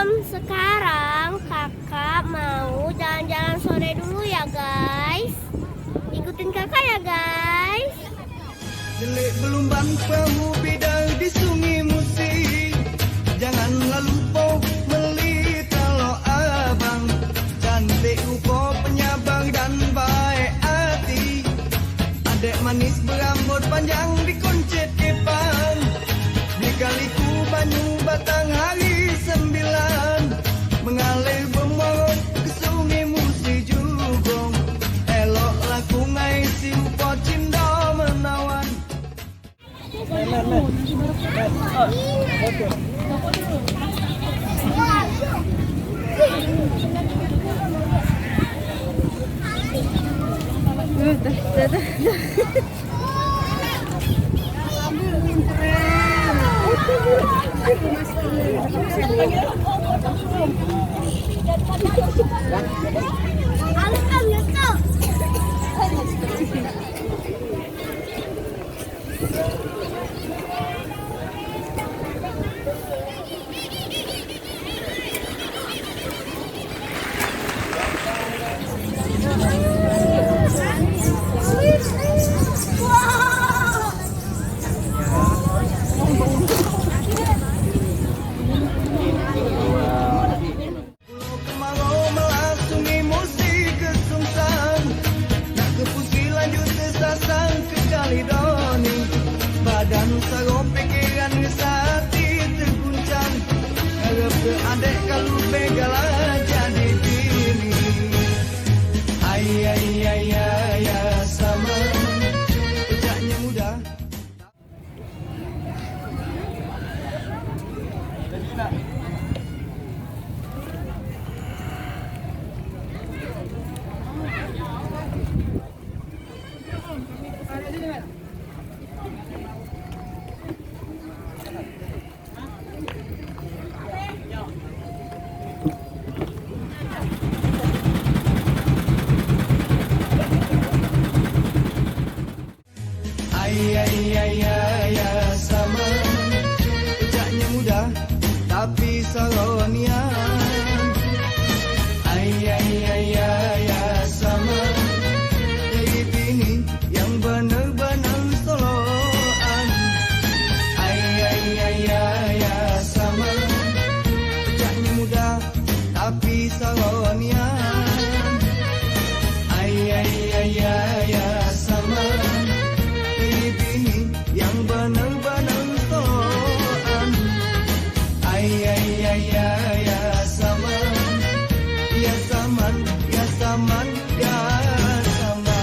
Sekarang kakak mau jalan-jalan sore dulu ya guys. Ikutin kakak ya guys. Delik belumbang perahu bidang di sungai Musi. Janganlah lupa beli telur abang. Cantik rupa penyabang dan baik hati. Adek manis berambut panjang dikuncit kepang. Di kaliku banyu batang hari 9. Mengalir bermorot ke sungai Musi Jugong. Eloklah kungai si rupa cinta menawan. Badan sarung pikiran hati terguncang. Harap ke adek kalau begala jadi bini. Ay ay ay ay sama kerjanya mudah. Sama kerjanya mudah tapi saronian. Sama jadi bini yang benar-benar soloan. Sama kerjanya mudah tapi saronian. Sama jadi bini yang benar-benar soan. Sama ya zaman ya zaman ya sama.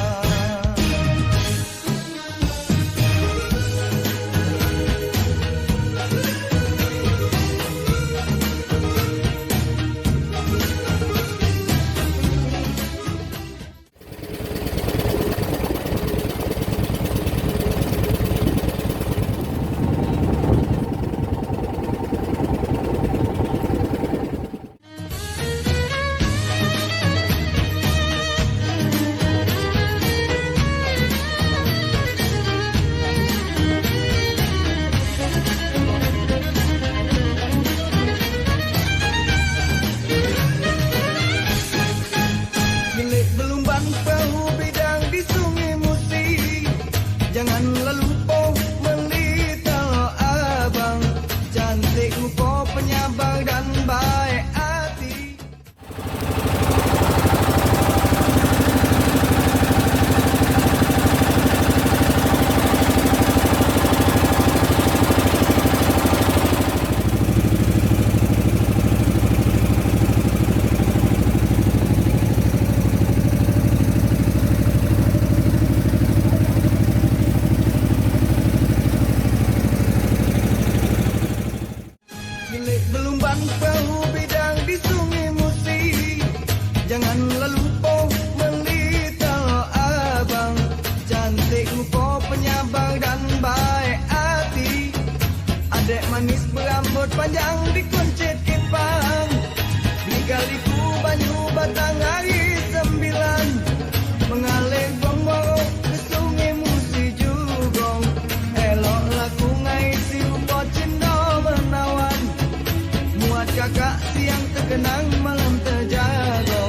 Muat kakak siang terkenang malam terjaga.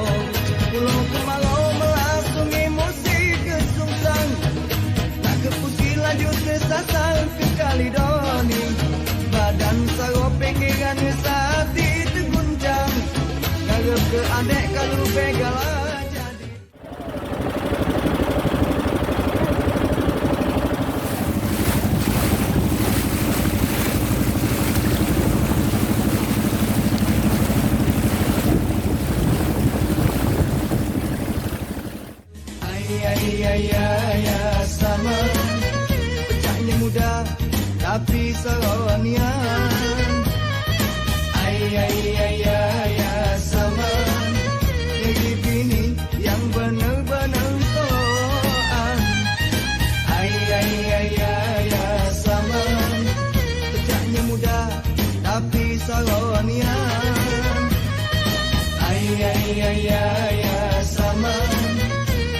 Pulau kemarau melangsung emosi kesungsang. Tak kepusi lanjut ke sasar ke Kalidoni. Badan sarap pengiran sati terguncang. Ngarep ke adek kalau begala jadi. Ay, sama. Pecahnya mudah tapi saronian. Ay, sama. Jadi bini yang benar-benar soan. Ay, sama. Pecahnya mudah tapi saronian. Ay, sama.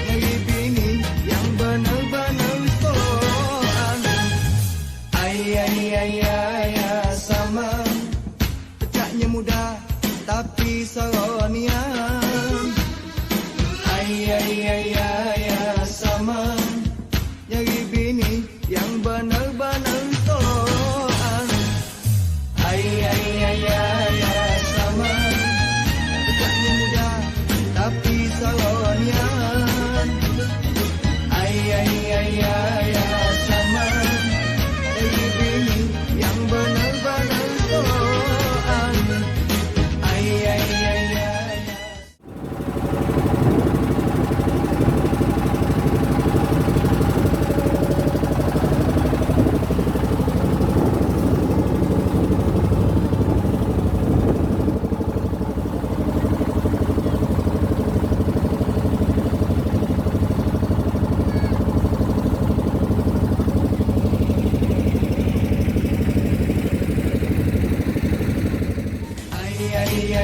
Jadi bini yang benar-benar soan. Ay, sama. Pecahnya mudah tapi saronian. Ay, sama. Nyari bini yang benar-benar soan. Ay, sama. Pecahnya mudah tapi saronian. Ay, sama. Nyari bini yang benar-benar soan. Ay.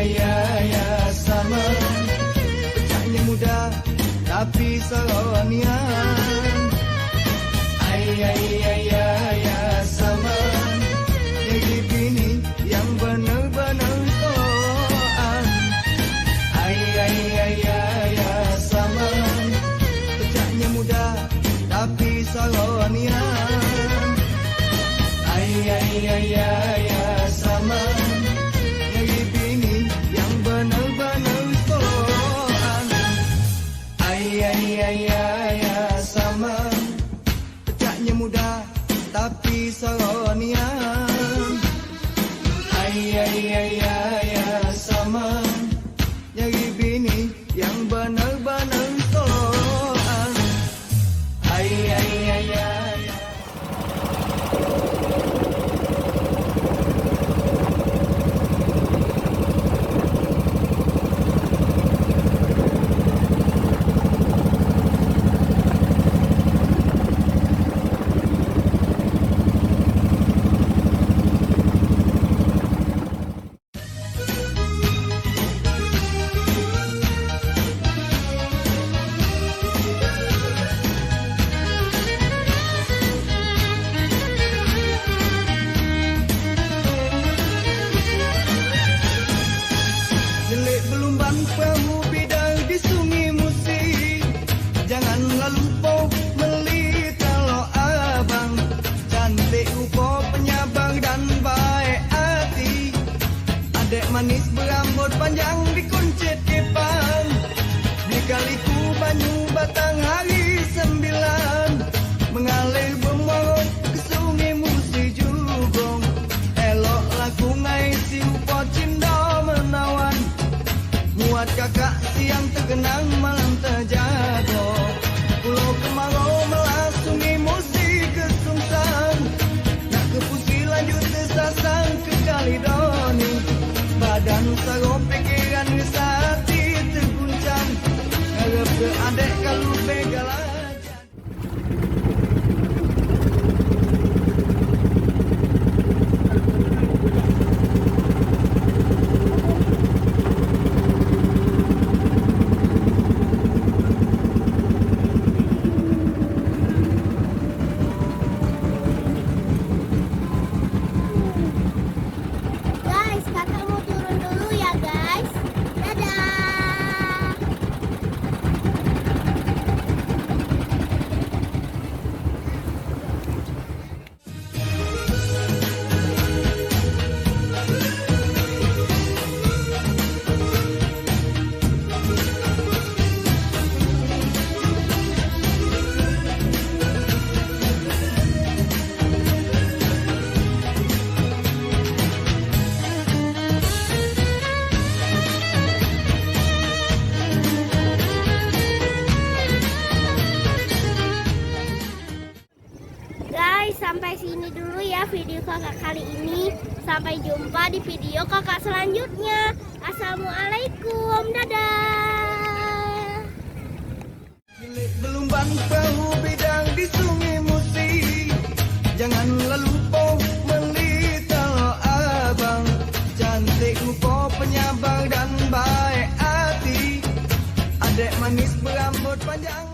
Ay, sama. Pecahnya mudah tapi saronian. Ay, sama. Jadi bini yang benar-benar soan. Ay, sama. Pecahnya mudah tapi saronian. Ay, sama. Nyari bini yang benar-benar soan. Ay, sama. Pecahnya mudah tapi saronian. Ay, sama. Nyari bini yang benar-benar soan. Ay. Jelik belumban perahu bidang di sungai Musi. Janganlah lupa melita lo abang. Cantik rupa penyabang dan baik hati. Adek manis berambut panjang dikuncit kepang. Di kaliku banyu batang hari 9. Mengalir bermorot ke sungai Musi Jugong. Elok laku ngai si rupa cinta menawan. Muat kakak siang terkenang malam terjaga. Pulau kemarau melangsung emosi kesungsang. Nak kepusi lanjut ke sasar ke Kalidoni. Badan sarap pikiran sati terguncang. Ngarep ke adek kalau begala. Guys, kakak mau turun video kakak kali ini. Sampai jumpa di video kakak selanjutnya. Assalamualaikum, dadah. Belumbang perahu bidang di Sungai Musi, janganlah lupa melita lo abang. Cantik rupa penyabang dan baik hati, adek manis berambut panjang.